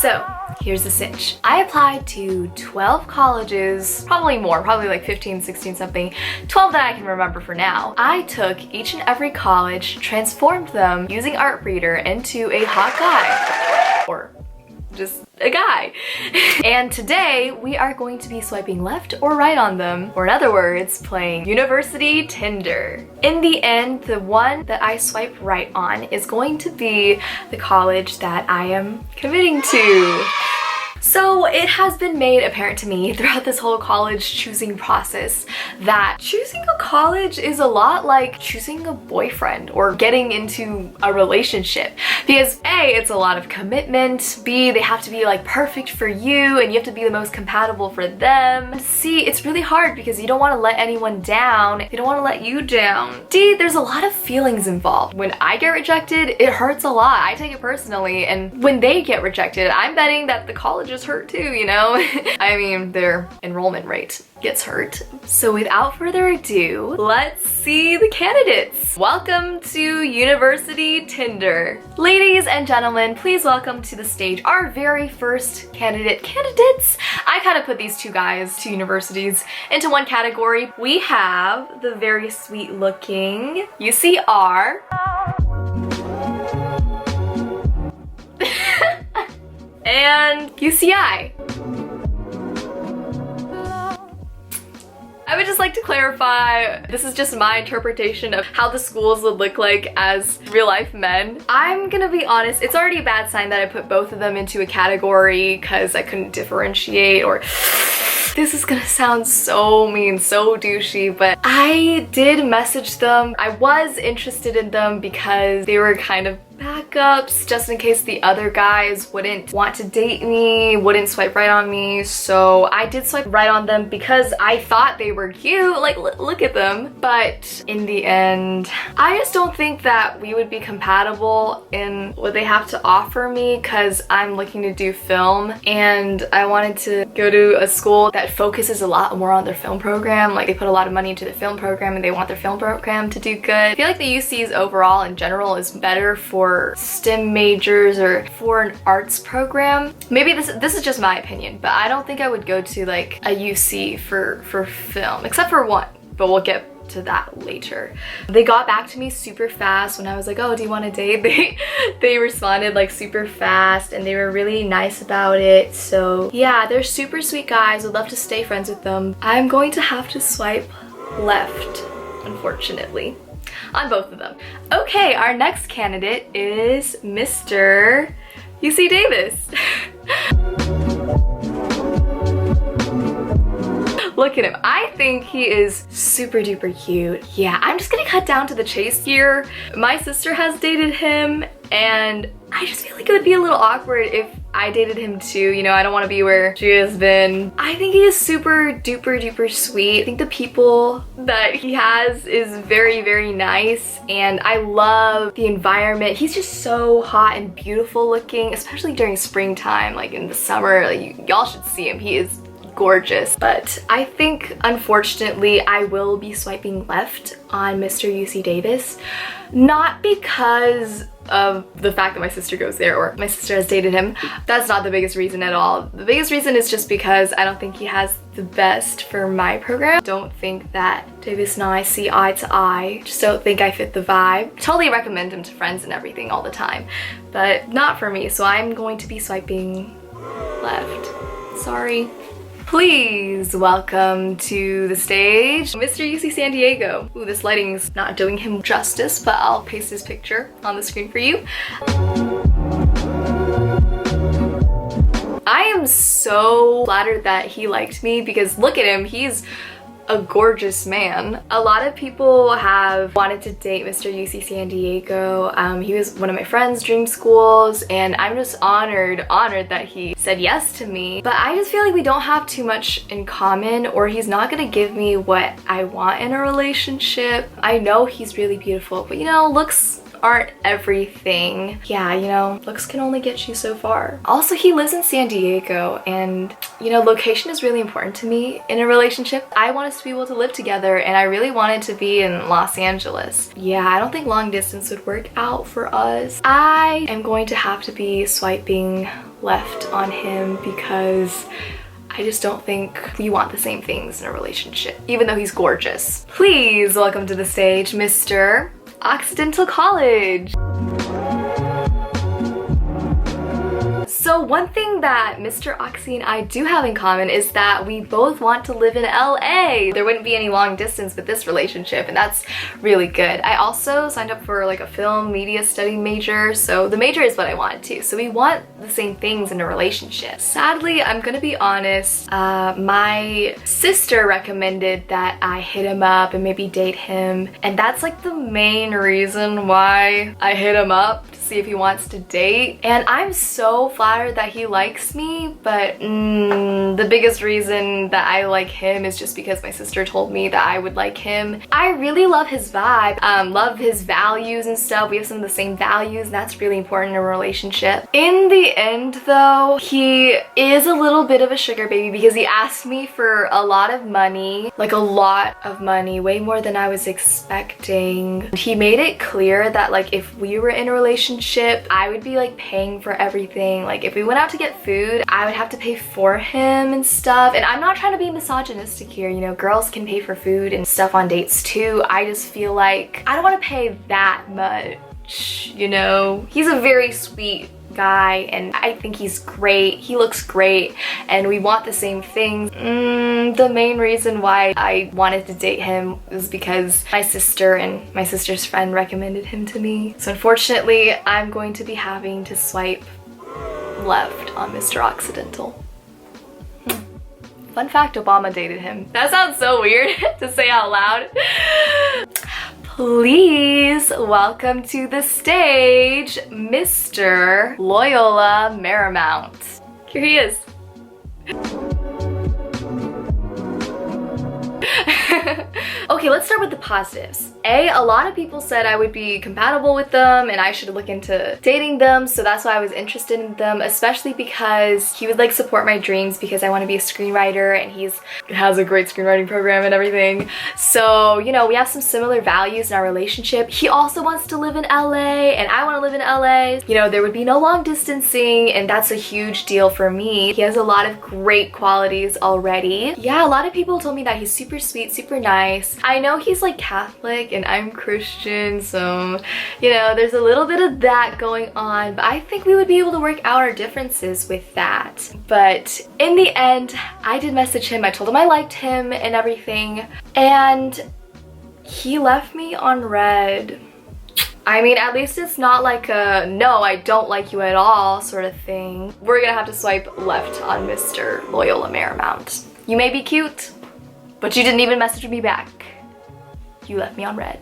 So here's the cinch. I applied to 12 colleges, probably more, probably like 15, 16 something, 12 that I can remember for now. I took each and every college, transformed them using Art Reader into a hot guy, or just a guy. And today we are going to be swiping left or right on them, or in other words, playing University Tinder. In the end, the one that I swipe right on is going to be the college that I am committing to. So it has been made apparent to me throughout this whole college choosing process that choosing a college is a lot like choosing a boyfriend or getting into a relationship, because A, it's a lot of commitment, B, they have to be like perfect for you and you have to be the most compatible for them, and C, it's really hard because you don't want to let anyone down, they don't want to let you down, D, there's a lot of feelings involved. When I get rejected, it hurts a lot. I take it personally, and when they get rejected, I'm betting that the colleges hurt too, you know? I mean, their enrollment rate gets hurt. So without further ado, let's see the candidates. Welcome to University Tinder. Ladies and gentlemen, please welcome to the stage our very first candidates. I kind of put these two guys, two universities, into one category. We have the very sweet looking UCR. And UCI. I would just like to clarify, this is just my interpretation of how the schools would look like as real life men. I'm gonna be honest, it's already a bad sign that I put both of them into a category because I couldn't differentiate, or this is gonna sound so mean, so douchey, but I did message them. I was interested in them because they were kind of backups just in case the other guys wouldn't want to date me, wouldn't swipe right on me. So I did swipe right on them because I thought they were cute, like look at them. But in the end, I just don't think that we would be compatible in what they have to offer me, because I'm looking to do film and I wanted to go to a school that focuses a lot more on their film program. Like they put a lot of money into the film program and they want their film program to do good. I feel like the UC's overall in general is better for STEM majors or for an arts program. Maybe this is just my opinion, but I don't think I would go to like a UC for film, except for one, but we'll get to that later. They got back to me super fast when I was like, oh, do you want to date? They responded like super fast and they were really nice about it. So yeah, they're super sweet guys. Would love to stay friends with them. I'm going to have to swipe left, unfortunately, on both of them. Okay, our next candidate is Mr. UC Davis. Look at him. I think he is super duper cute. Yeah, I'm just gonna cut down to the chase here. My sister has dated him and I just feel like it would be a little awkward if I dated him too. You know, I don't want to be where she has been. I think he is super duper duper sweet. I think the people that he has is very, very nice, and I love the environment. He's just so hot and beautiful looking, especially during springtime, like in the summer. Like, y'all should see him. He is gorgeous. But I think, unfortunately, I will be swiping left on Mr. UC Davis. Not because of the fact that my sister goes there or my sister has dated him. That's not the biggest reason at all. The biggest reason is just because I don't think he has the best for my program. Don't think that Davis and I see eye to eye. Just don't think I fit the vibe. Totally recommend him to friends and everything all the time, but not for me. So I'm going to be swiping left. Sorry. Please welcome to the stage Mr. UC San Diego. Ooh, this lighting's not doing him justice, but I'll paste his picture on the screen for you. I am so flattered that he liked me because look at him, he's a gorgeous man. A lot of people have wanted to date Mr. UC San Diego. He was one of my friend's dream schools, and I'm just honored that he said yes to me. But I just feel like we don't have too much in common, or he's not gonna give me what I want in a relationship. I know he's really beautiful, but you know, looks aren't everything. Yeah, you know, looks can only get you so far. Also, he lives in San Diego, and you know, location is really important to me in a relationship. I want us to be able to live together, and I really wanted to be in Los Angeles. Yeah, I don't think long distance would work out for us. I am going to have to be swiping left on him because I just don't think we want the same things in a relationship, even though he's gorgeous. Please welcome to the stage, Mr. Occidental College. So one thing that Mr. Oxy and I do have in common is that we both want to live in LA. There wouldn't be any long distance with this relationship, and that's really good. I also signed up for like a film media study major, so the major is what I wanted to. So we want the same things in a relationship. Sadly, I'm gonna be honest, my sister recommended that I hit him up and maybe date him, and that's like the main reason why I hit him up, to see if he wants to date. And I'm so flattered that he likes me, but the biggest reason that I like him is just because my sister told me that I would like him. I really love his vibe, love his values and stuff. We have some of the same values, and that's really important in a relationship. In the end though, he is a little bit of a sugar baby because he asked me for a lot of money, like a lot of money, way more than I was expecting. He made it clear that like if we were in a relationship, I would be like paying for everything. Like if we went out to get food, I would have to pay for him and stuff. And I'm not trying to be misogynistic here, you know, girls can pay for food and stuff on dates too. I just feel like I don't want to pay that much, you know? He's a very sweet guy and I think he's great. He looks great and we want the same things. The main reason why I wanted to date him was because my sister and my sister's friend recommended him to me. So unfortunately, I'm going to be having to swipe left on Mr. Occidental. Fun fact, Obama dated him. That sounds so weird to say out loud. Please welcome to the stage, Mr. Loyola Marymount. Here he is. Okay, let's start with the positives. A lot of people said I would be compatible with them and I should look into dating them, so that's why I was interested in them, especially because he would like support my dreams because I want to be a screenwriter and he has a great screenwriting program and everything. So, you know, we have some similar values in our relationship. He also wants to live in LA and I want to live in LA. You know, there would be no long distancing and that's a huge deal for me. He has a lot of great qualities already. Yeah, a lot of people told me that he's super sweet, super nice. I know he's like Catholic and I'm Christian, so you know there's a little bit of that going on, but I think we would be able to work out our differences with that. But in the end, I did message him. I told him I liked him and everything, and he left me on red. I mean, at least it's not like a no, I don't like you at all sort of thing. We're gonna have to swipe left on Mr. Loyola Marymount. You may be cute, but you didn't even message me back. You left me on red.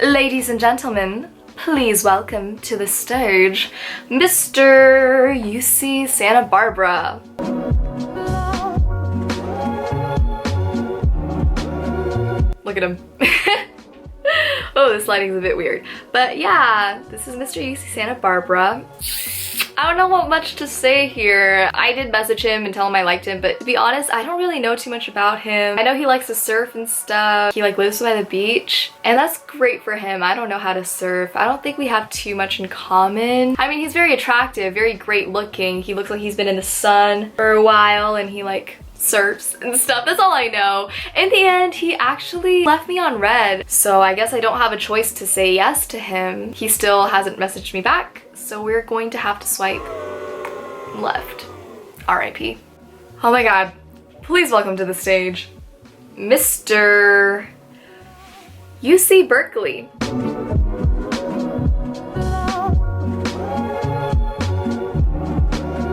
Ladies and gentlemen, please welcome to the stage, Mr. UC Santa Barbara. Look at him. Oh, this lighting's a bit weird. But yeah, this is Mr. UC Santa Barbara. I don't know what much to say here. I did message him and tell him I liked him, but to be honest, I don't really know too much about him. I know he likes to surf and stuff. He like lives by the beach, and that's great for him. I don't know how to surf. I don't think we have too much in common. I mean, he's very attractive, very great looking. He looks like he's been in the sun for a while and he like surfs and stuff. That's all I know. In the end, he actually left me on red, so I guess I don't have a choice to say yes to him. He still hasn't messaged me back, so we're going to have to swipe left. RIP. Oh my god. Please welcome to the stage, Mr. UC Berkeley.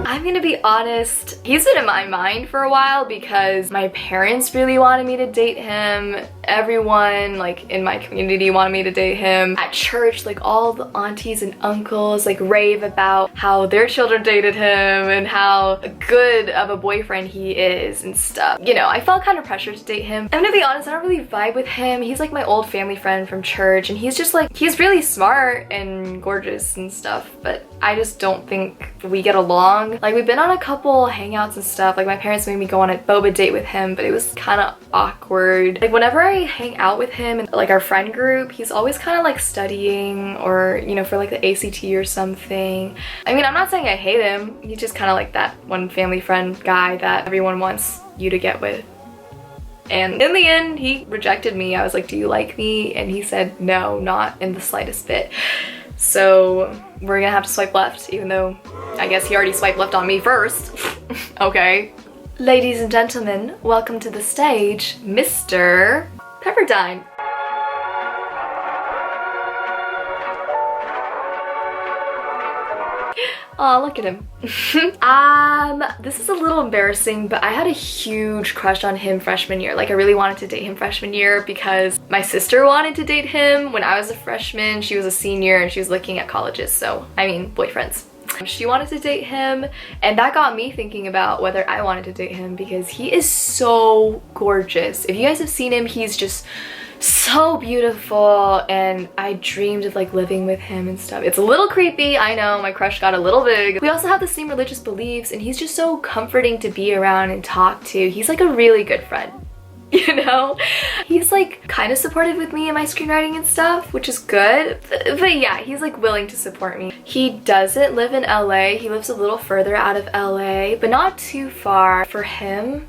I'm gonna be honest, he's been in my mind for a while because my parents really wanted me to date him. Everyone like in my community wanted me to date him. At church, like all the aunties and uncles like rave about how their children dated him and how good of a boyfriend he is and stuff. You know, I felt kind of pressured to date him. I'm gonna be honest, I don't really vibe with him. He's like my old family friend from church and he's just like, he's really smart and gorgeous and stuff, but I just don't think we get along. Like we've been on a couple hangouts and stuff. Like my parents made me go on a boba date with him, but it was kind of awkward. Like whenever I I hang out with him and like our friend group, he's always kind of like studying or, you know, for like the ACT or something. I mean, I'm not saying I hate him. He's just kind of like that one family friend guy that everyone wants you to get with. And in the end, he rejected me. I was like, do you like me? And he said, no, not in the slightest bit. So we're gonna have to swipe left, even though I guess he already swiped left on me first. Okay. Ladies and gentlemen, welcome to the stage, Mr. Pepperdine. Oh, look at him. This is a little embarrassing, but I had a huge crush on him freshman year. Like, I really wanted to date him freshman year because my sister wanted to date him when I was a freshman. She was a senior and she was looking at colleges, so, I mean, boyfriends. She wanted to date him, and that got me thinking about whether I wanted to date him because he is so gorgeous. If you guys have seen him, he's just so beautiful, and I dreamed of like living with him and stuff. It's a little creepy, I know, my crush got a little big. We also have the same religious beliefs, and he's just so comforting to be around and talk to. He's like a really good friend. You know, he's like kind of supportive with me in my screenwriting and stuff, which is good, but yeah, he's like willing to support me. He doesn't live in LA. He lives a little further out of LA, but not too far. For him,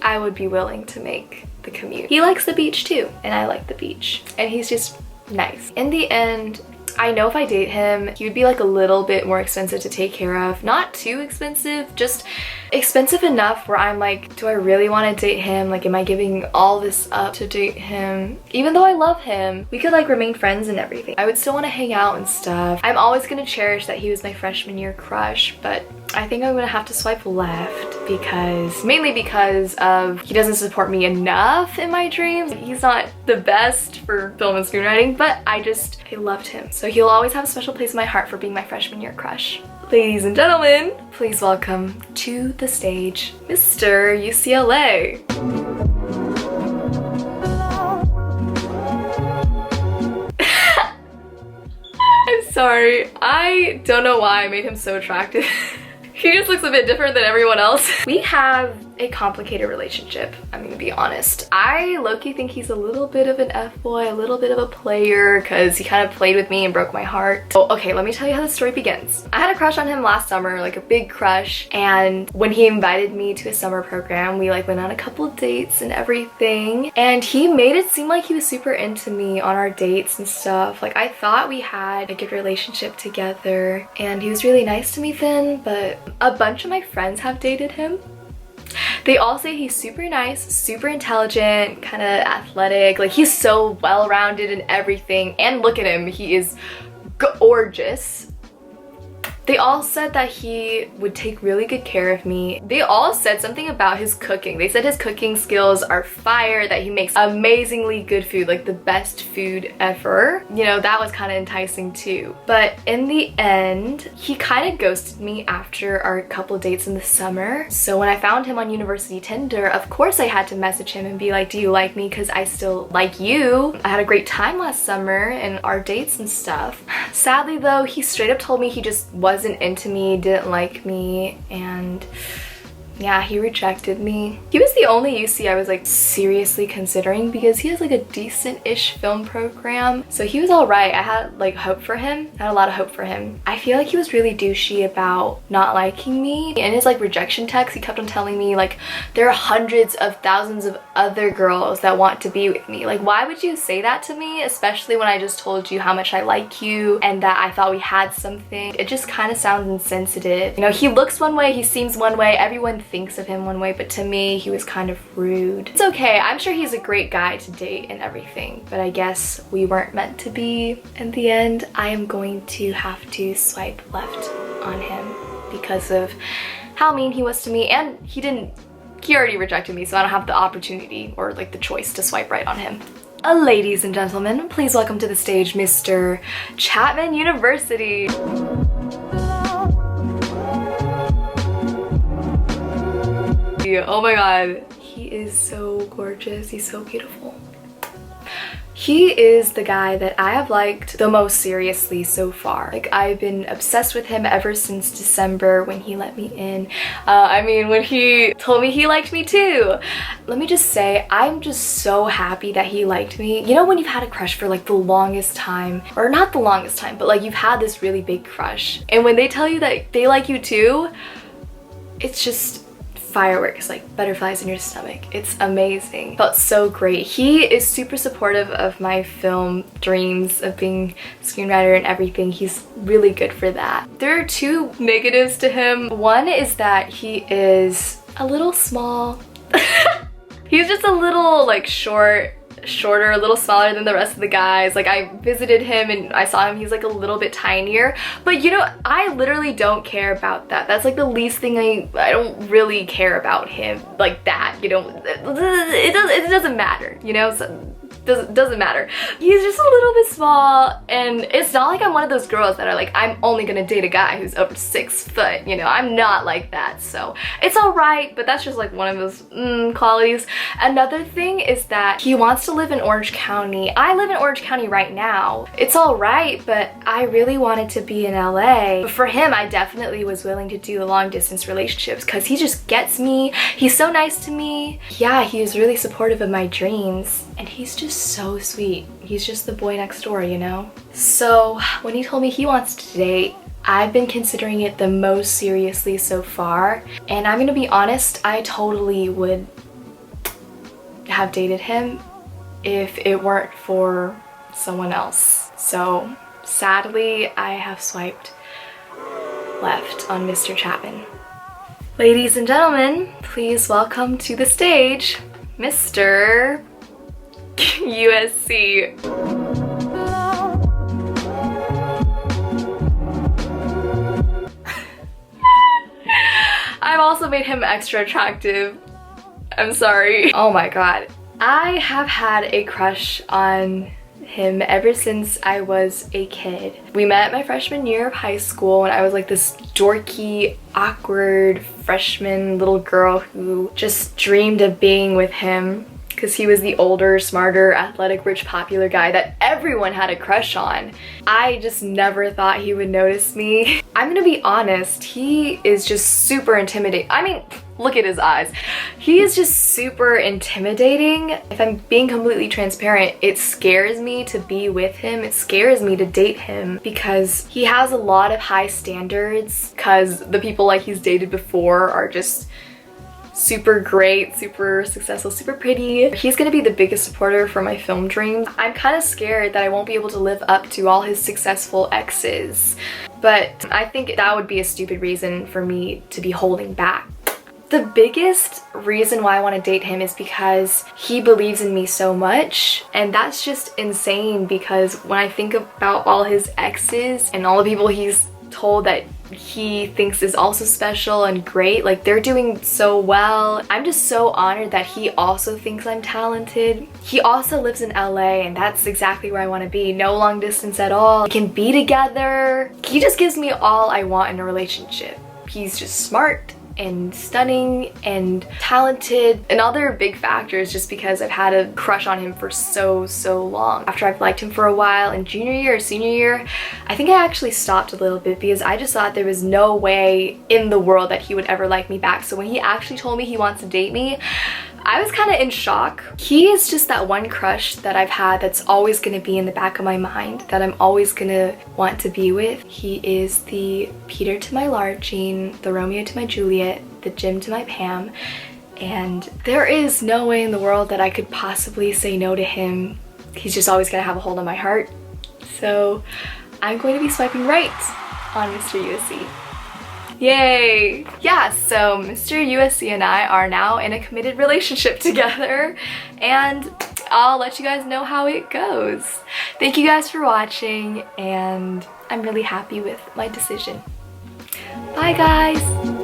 I would be willing to make the commute. He likes the beach too, and I like the beach, and he's just nice. In the end, I know if I date him, he would be like a little bit more expensive to take care of. Not too expensive, just expensive enough where I'm like, do I really want to date him? Like, am I giving all this up to date him? Even though I love him, we could like remain friends and everything. I would still want to hang out and stuff. I'm always going to cherish that he was my freshman year crush, but I think I'm going to have to swipe left mainly because of he doesn't support me enough in my dreams. He's not the best for film and screenwriting, but I loved him. So he'll always have a special place in my heart for being my freshman year crush. Ladies and gentlemen, please welcome to the stage, Mr. UCLA. I'm sorry, I don't know why I made him so attractive. He just looks a bit different than everyone else. We have a complicated relationship, I'm gonna be honest. I low-key think he's a little bit of an F-boy, a little bit of a player, because he kind of played with me and broke my heart. Oh, okay, let me tell you how the story begins. I had a crush on him last summer, like a big crush, and when he invited me to a summer program, we like went on a couple dates and everything, and he made it seem like he was super into me on our dates and stuff. Like, I thought we had a good relationship together, and he was really nice to me then, but a bunch of my friends have dated him. They all say he's super nice, super intelligent, kind of athletic, like he's so well-rounded and everything. And look at him, he is gorgeous. They all said that he would take really good care of me. They all said something about his cooking. They said his cooking skills are fire, that he makes amazingly good food, like the best food ever. You know, that was kind of enticing too. But in the end, he kind of ghosted me after our couple dates in the summer. So when I found him on university Tinder, of course I had to message him and be like, do you like me? Because I still like you. I had a great time last summer and our dates and stuff. Sadly though, he straight up told me he just wasn't into me, didn't like me, and yeah, he rejected me. He was the only UC I was like seriously considering because he has like a decent-ish film program. So he was all right. I had like hope for him. I had a lot of hope for him. I feel like he was really douchey about not liking me. In his like rejection text, he kept on telling me like there are hundreds of thousands of other girls that want to be with me. Like, why would you say that to me? Especially when I just told you how much I like you and that I thought we had something. It just kind of sounds insensitive. You know, he looks one way, he seems one way, everyone thinks of him one way, but to me he was kind of rude. It's okay, I'm sure he's a great guy to date and everything, but I guess we weren't meant to be. In the end, I am going to have to swipe left on him because of how mean he was to me, and he already rejected me, so I don't have the opportunity or like the choice to swipe right on him. Ladies and gentlemen, please welcome to the stage Mr. Chapman University. Oh my god, he is so gorgeous, he's so beautiful. He is the guy that I have liked the most seriously so far. Like, I've been obsessed with him ever since December when he let me in. I mean, when he told me he liked me too. Let me just say, I'm just so happy that he liked me. You know when you've had a crush for like the longest time, or not the longest time, but like you've had this really big crush. And when they tell you that they like you too, it's just fireworks, like butterflies in your stomach. It's amazing. Felt so great. He is super supportive of my film dreams of being a screenwriter and everything. He's really good for that. There are two negatives to him. One is that he is a little small. He's just a little like shorter, a little smaller than the rest of the guys. Like, I visited him and I saw him, he's like a little bit tinier, but you know, I literally don't care about that. That's like the least thing I don't really care about him like that, you know. It doesn't matter, you know. So doesn't matter. He's just a little bit small, and it's not like I'm one of those girls that are like, I'm only gonna date a guy who's over 6 foot, you know. I'm not like that, so it's all right, but that's just like one of those qualities. Another thing is that he wants to live in Orange County. I live in Orange County right now. It's all right, but I really wanted to be in LA. But for him, I definitely was willing to do long distance relationships because he just gets me. He's so nice to me. Yeah, he was really supportive of my dreams, and he's just so sweet. He's just the boy next door, you know? So when he told me he wants to date, I've been considering it the most seriously so far, and I'm gonna be honest, I totally would have dated him if it weren't for someone else. So sadly, I have swiped left on Mr. Chapman. Ladies and gentlemen, please welcome to the stage, Mr. USC. I've also made him extra attractive. I'm sorry. Oh my god. I have had a crush on him ever since I was a kid. We met my freshman year of high school when I was like this dorky, awkward freshman little girl who just dreamed of being with him because he was the older, smarter, athletic, rich, popular guy that everyone had a crush on. I just never thought he would notice me. I'm gonna be honest, he is just super intimidating. I mean, look at his eyes. He is just super intimidating. If I'm being completely transparent, it scares me to be with him. It scares me to date him because he has a lot of high standards because the people like he's dated before are just super great, super successful, super pretty. He's gonna be the biggest supporter for my film dreams. I'm kind of scared that I won't be able to live up to all his successful exes, but I think that would be a stupid reason for me to be holding back. The biggest reason why I want to date him is because he believes in me so much, and that's just insane because when I think about all his exes and all the people he's told that he thinks is also special and great, like they're doing so well. I'm just so honored that he also thinks I'm talented. He also lives in LA, and that's exactly where I want to be. No long distance at all. We can be together. He just gives me all I want in a relationship. He's just smart and stunning and talented, and other big factors just because I've had a crush on him for so long. After I've liked him for a while in junior year or senior year, I think I actually stopped a little bit because I just thought there was no way in the world that he would ever like me back. So when he actually told me he wants to date me, I was kind of in shock. He is just that one crush that I've had that's always gonna be in the back of my mind, that I'm always gonna want to be with. He is the Peter to my Lara Jean, the Romeo to my Juliet, the Jim to my Pam, and there is no way in the world that I could possibly say no to him. He's just always gonna have a hold on my heart. So I'm going to be swiping right on Mr. USC. Yay! Yeah, so Mr. USC and I are now in a committed relationship together, and I'll let you guys know how it goes. Thank you guys for watching, and I'm really happy with my decision. Bye guys!